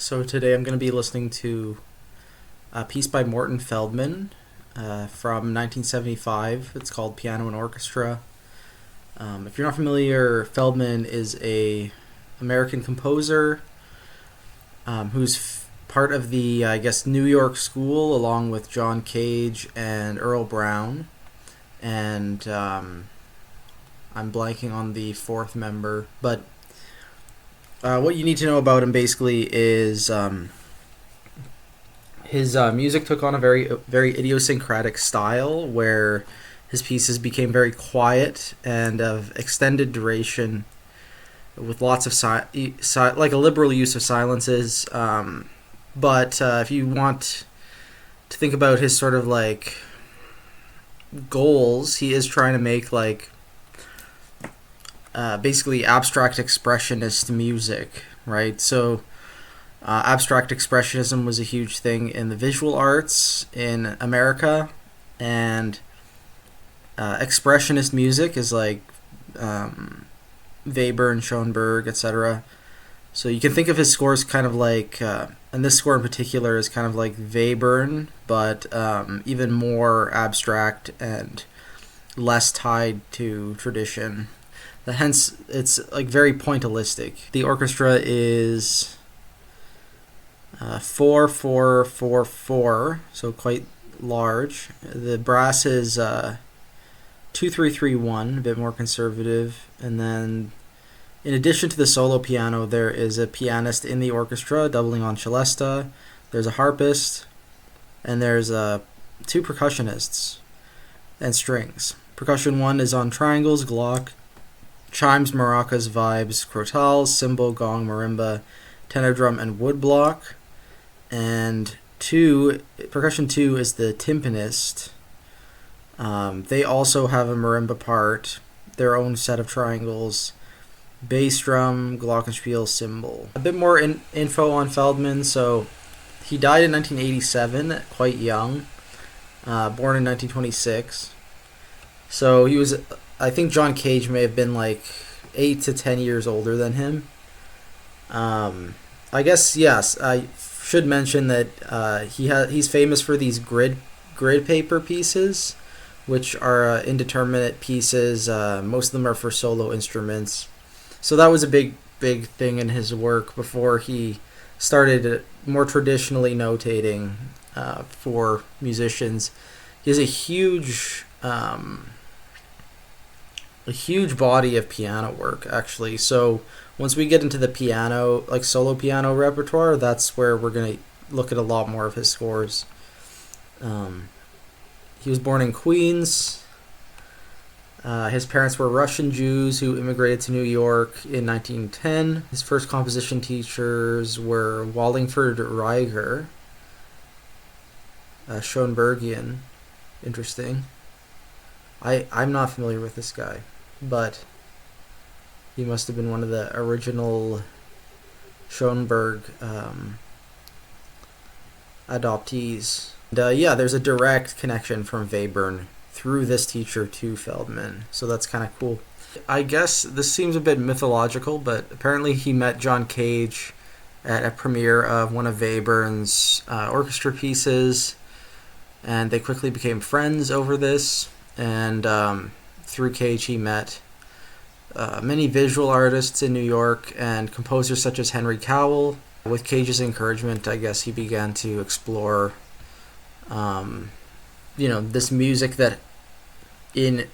So today I'm going to be listening to a piece by Morton Feldman from 1975. It's called Piano and Orchestra. If you're not familiar, Feldman is a American composer who's part of the, New York School, along with John Cage and Earl Brown. And I'm blanking on the fourth member, but what you need to know about him basically is his music took on a very idiosyncratic style where his pieces became very quiet and of extended duration with lots of like a liberal use of silences. But if you want to think about his sort of like goals, he is trying to make like basically abstract expressionist music, right? So abstract expressionism was a huge thing in the visual arts in America, and expressionist music is like Weber and Schoenberg, etc. So you can think of his scores kind of like, and this score in particular is kind of like Webern, but even more abstract and less tied to tradition. Hence, it's like very pointillistic. The orchestra is 4-4-4-4, so quite large. The brass is 2-3-3-1, a bit more conservative. And then, in addition to the solo piano, there is a pianist in the orchestra doubling on celesta. There's a harpist, and there's two percussionists and strings. Percussion 1 is on triangles, glock, chimes, maracas, vibes, crotales, cymbal, gong, marimba, tenor drum, and woodblock. And percussion 2 is the timpanist. They also have a marimba part, their own set of triangles, bass drum, glockenspiel, cymbal. A bit more info on Feldman. So he died in 1987, quite young, born in 1926. So he was, I think John Cage may have been like 8 to 10 years older than him. I guess, yes, I should mention that he's famous for these grid paper pieces, which are indeterminate pieces. Most of them are for solo instruments. So that was a big thing in his work before he started more traditionally notating for musicians. He has a huge body of piano work, actually. So once we get into the piano, like solo piano repertoire, that's where we're going to look at a lot more of his scores. He was born in Queens. His parents were Russian Jews who immigrated to New York in 1910. His first composition teachers were Wallingford Reiger, Schoenbergian. Interesting. I'm not familiar with this guy, but he must have been one of the original Schoenberg adoptees. And, there's a direct connection from Webern through this teacher to Feldman, so that's kind of cool. I guess this seems a bit mythological, but apparently he met John Cage at a premiere of one of Webern's orchestra pieces, and they quickly became friends over this. And through Cage, he met many visual artists in New York and composers such as Henry Cowell. With Cage's encouragement, I guess he began to explore, this music that, in,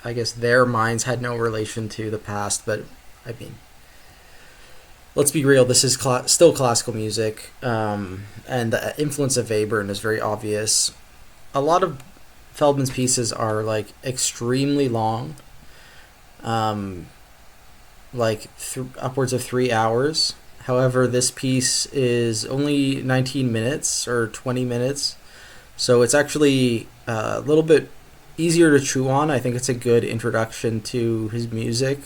I guess, their minds had no relation to the past. But I mean, let's be real. This is still classical music, and the influence of Webern is very obvious. A lot of Feldman's pieces are like extremely long, upwards of 3 hours. However, this piece is only 19 minutes or 20 minutes, so it's actually a little bit easier to chew on. I think it's a good introduction to his music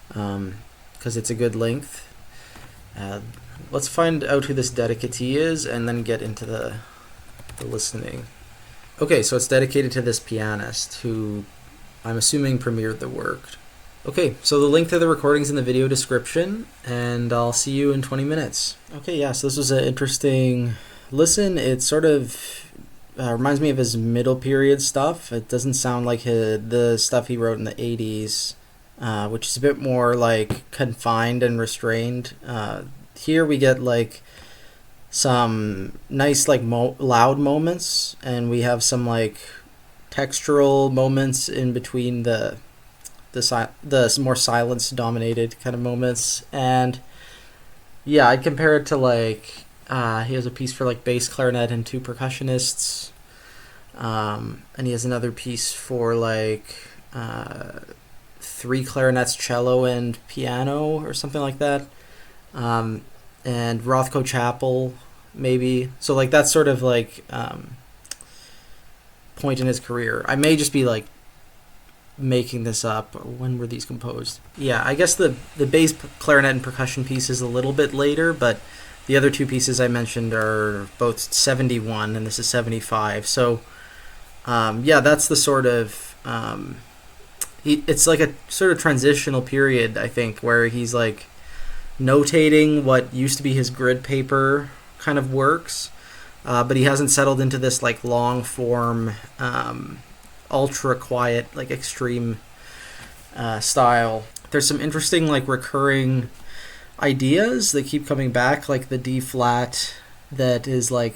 because it's a good length. Let's find out who this dedicatee is and then get into the listening. Okay, so it's dedicated to this pianist who I'm assuming premiered the work. Okay, so the link to the recording's in the video description, and I'll see you in 20 minutes. Okay, yeah, so this was an interesting listen. It sort of reminds me of his middle period stuff. It doesn't sound like the stuff he wrote in the 80s, which is a bit more like confined and restrained. Here we get like some nice like loud moments, and we have some like textural moments in between the more silence dominated kind of moments. And yeah, I'd compare it to like he has a piece for like bass clarinet and two percussionists, and he has another piece for like three clarinets, cello, and piano or something like that, and Rothko Chapel maybe. So like that's sort of like point in his career. I may just be like making this up. When were these composed? Yeah, I guess the bass clarinet and percussion piece is a little bit later, but the other two pieces I mentioned are both 71 and this is 75. So yeah, that's the sort of it's like a sort of transitional period, I think, where he's like notating what used to be his grid paper kind of works, but he hasn't settled into this like long form ultra quiet, like extreme style. There's some interesting like recurring ideas that keep coming back, like the D flat that is like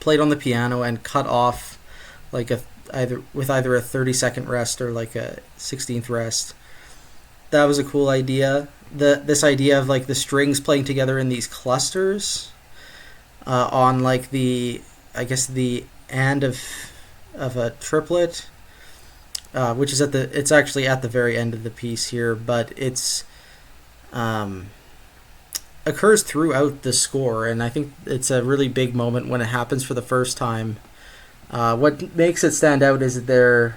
played on the piano and cut off like either a 30-second rest or like a 16th rest. That was a cool idea. This idea of like the strings playing together in these clusters on like the end of a triplet, which is it's actually at the very end of the piece here, but it's occurs throughout the score, and I think it's a really big moment when it happens for the first time. What makes it stand out is that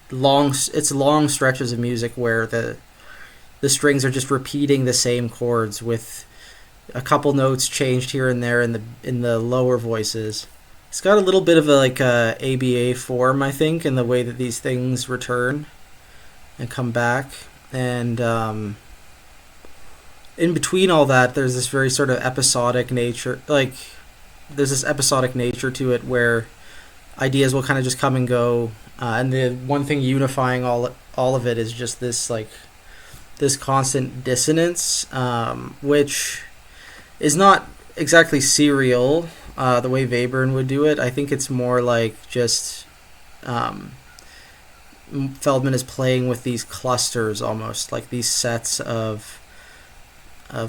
it's long stretches of music where the strings are just repeating the same chords with a couple notes changed here and there in the lower voices. It's got a little bit of a ABA form, I think, in the way that these things return and come back. And in between all that, there's this very sort of episodic nature. Like, there's this episodic nature to it where ideas will kind of just come and go. And the one thing unifying all of it is just this constant dissonance, which is not exactly serial the way Webern would do it. I think it's more like just Feldman is playing with these clusters, almost like these sets of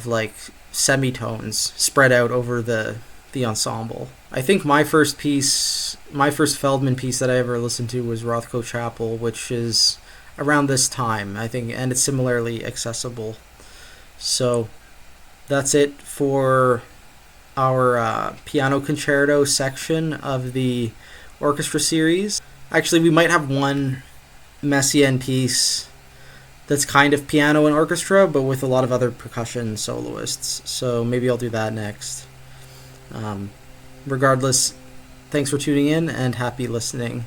like semitones spread out over the ensemble. I think my first Feldman piece that I ever listened to was Rothko Chapel, which is around this time, I think, and it's similarly accessible. So that's it for our piano concerto section of the orchestra series. Actually, we might have one Messiaen piece that's kind of piano and orchestra, but with a lot of other percussion soloists. So maybe I'll do that next. Regardless, thanks for tuning in and happy listening.